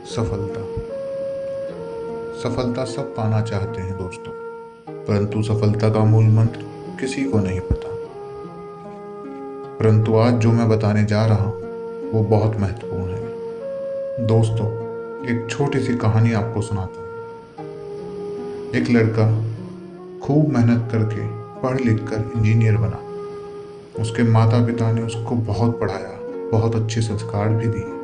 सफलता। सफलता सब पाना चाहते हैं दोस्तों, परंतु सफलता का मूल मंत्र किसी को नहीं पता। परंतु आज जो मैं बताने जा रहा हूँ वो बहुत महत्वपूर्ण है। दोस्तों, एक छोटी सी कहानी आपको सुनाता हूँ। एक लड़का खूब मेहनत करके पढ़ लिख कर इंजीनियर बना। उसके माता पिता ने उसको बहुत पढ़ाया, बहुत अच्छे संस्कार भी दिए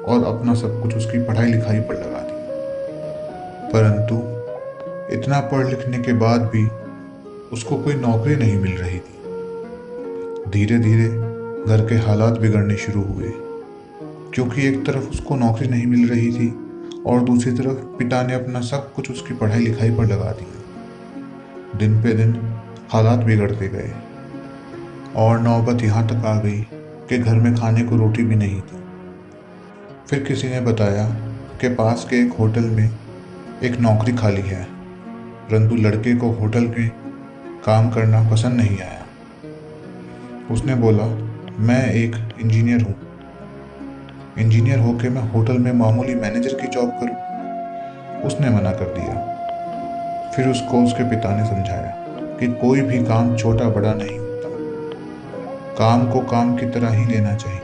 और अपना सब कुछ उसकी पढ़ाई लिखाई पर लगा दिया। परंतु इतना पढ़ लिखने के बाद भी उसको कोई नौकरी नहीं मिल रही थी। धीरे धीरे घर के हालात बिगड़ने शुरू हुए, क्योंकि एक तरफ उसको नौकरी नहीं मिल रही थी और दूसरी तरफ पिता ने अपना सब कुछ उसकी पढ़ाई लिखाई पर लगा दिया। दिन पे दिन हालात बिगड़ते गए और नौबत यहाँ तक आ गई कि घर में खाने को रोटी भी नहीं थी। फिर किसी ने बताया कि पास के एक होटल में एक नौकरी खाली है, परंतु लड़के को होटल में काम करना पसंद नहीं आया। उसने बोला, मैं एक इंजीनियर हूँ, इंजीनियर होकर मैं होटल में मामूली मैनेजर की जॉब करूँ। उसने मना कर दिया। फिर उसको उसके पिता ने समझाया कि कोई भी काम छोटा बड़ा नहीं होता, काम को काम की तरह ही लेना चाहिए।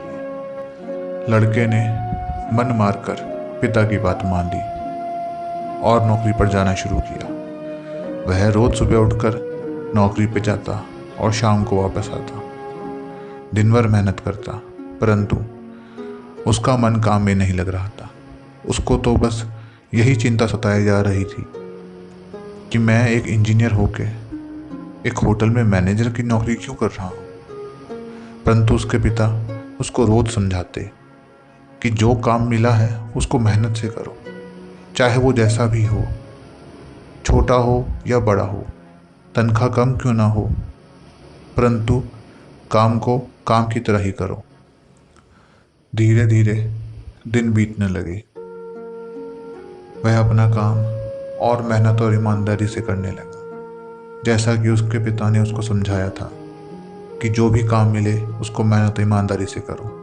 लड़के ने मन मारकर पिता की बात मान ली और नौकरी पर जाना शुरू किया। वह रोज सुबह उठकर नौकरी पे जाता और शाम को वापस आता। दिन भर मेहनत करता, परंतु उसका मन काम में नहीं लग रहा था। उसको तो बस यही चिंता सताई जा रही थी कि मैं एक इंजीनियर होके एक होटल में मैनेजर की नौकरी क्यों कर रहा हूँ। परंतु उसके पिता उसको रोज समझाते कि जो काम मिला है उसको मेहनत से करो, चाहे वो जैसा भी हो, छोटा हो या बड़ा हो, तनख्वाह कम क्यों ना हो, परंतु काम को काम की तरह ही करो। धीरे धीरे दिन बीतने लगे। वह अपना काम और मेहनत और ईमानदारी से करने लगा, जैसा कि उसके पिता ने उसको समझाया था कि जो भी काम मिले उसको मेहनत ईमानदारी से करो।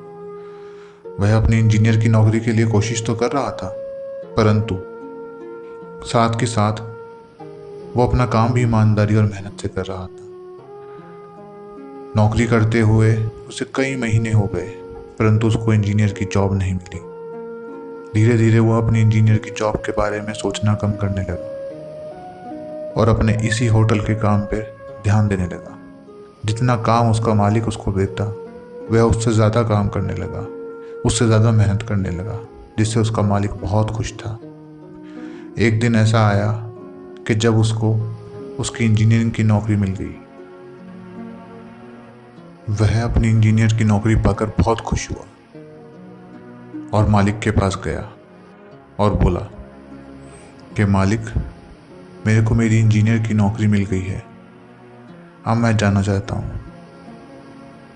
वह अपनी इंजीनियर की नौकरी के लिए कोशिश तो कर रहा था, परंतु साथ के साथ वो अपना काम भी ईमानदारी और मेहनत से कर रहा था। नौकरी करते हुए उसे कई महीने हो गए, परंतु उसको इंजीनियर की जॉब नहीं मिली। धीरे धीरे वो अपनी इंजीनियर की जॉब के बारे में सोचना कम करने लगा और अपने इसी होटल के काम पर ध्यान देने लगा। जितना काम उसका मालिक उसको देता, वह उससे ज़्यादा काम करने लगा, उससे ज़्यादा मेहनत करने लगा, जिससे उसका मालिक बहुत खुश था। एक दिन ऐसा आया कि जब उसको उसकी इंजीनियरिंग की नौकरी मिल गई। वह अपनी इंजीनियर की नौकरी पाकर बहुत खुश हुआ और मालिक के पास गया और बोला कि मालिक, मेरे को मेरी इंजीनियर की नौकरी मिल गई है, अब मैं जाना चाहता हूँ।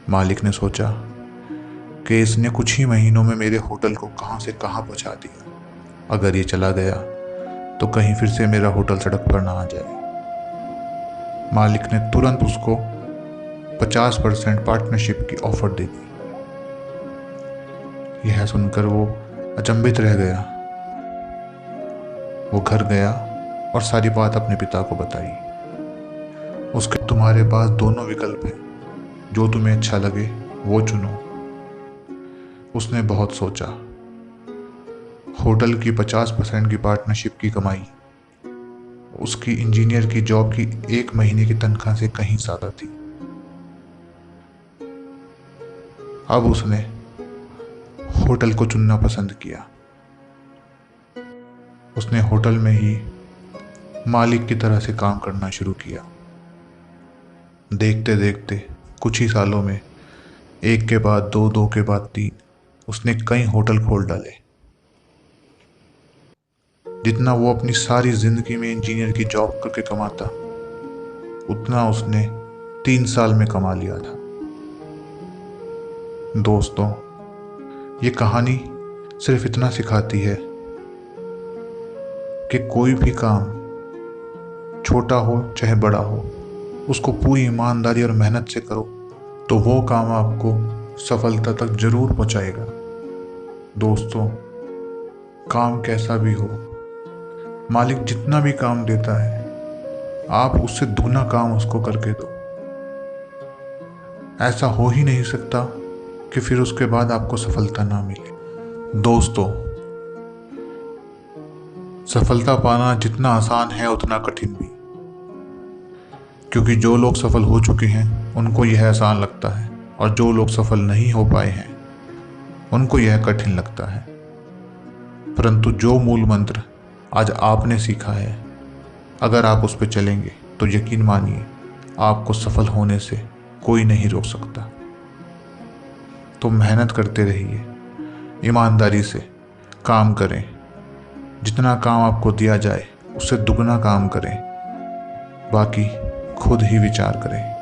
मालिक ने सोचा कि इसने कुछ ही महीनों में मेरे होटल को कहाँ से कहाँ पहुँचा दिया। अगर ये चला गया तो कहीं फिर से मेरा होटल सड़क पर ना आ जाए। मालिक ने तुरंत उसको 50% पार्टनरशिप की ऑफर दे दी। यह सुनकर वो अचंभित रह गया। वो घर गया और सारी बात अपने पिता को बताई। उसके, तुम्हारे पास दोनों विकल्प हैं, जो तुम्हें अच्छा लगे वो चुनो। उसने बहुत सोचा। होटल की 50% की पार्टनरशिप की कमाई उसकी इंजीनियर की जॉब की एक महीने की तनख्वाह से कहीं ज़्यादा थी। अब उसने होटल को चुनना पसंद किया। उसने होटल में ही मालिक की तरह से काम करना शुरू किया। देखते देखते कुछ ही सालों में एक के बाद दो, दो के बाद तीन, उसने कई होटल खोल डाले। जितना वो अपनी सारी जिंदगी में इंजीनियर की जॉब करके कमाता, उतना उसने 3 साल में कमा लिया था। दोस्तों, ये कहानी सिर्फ इतना सिखाती है कि कोई भी काम, छोटा हो चाहे बड़ा हो, उसको पूरी ईमानदारी और मेहनत से करो तो वो काम आपको सफलता तक जरूर पहुंचाएगा। दोस्तों, काम कैसा भी हो, मालिक जितना भी काम देता है आप उससे दुगना काम उसको करके दो। ऐसा हो ही नहीं सकता कि फिर उसके बाद आपको सफलता ना मिले। दोस्तों, सफलता पाना जितना आसान है उतना कठिन भी, क्योंकि जो लोग सफल हो चुके हैं उनको यह आसान लगता है और जो लोग सफल नहीं हो पाए हैं उनको यह कठिन लगता है। परंतु जो मूल मंत्र आज आपने सीखा है, अगर आप उस पर चलेंगे तो यकीन मानिए आपको सफल होने से कोई नहीं रोक सकता। तो मेहनत करते रहिए, ईमानदारी से काम करें, जितना काम आपको दिया जाए उससे दुगना काम करें, बाकी खुद ही विचार करें।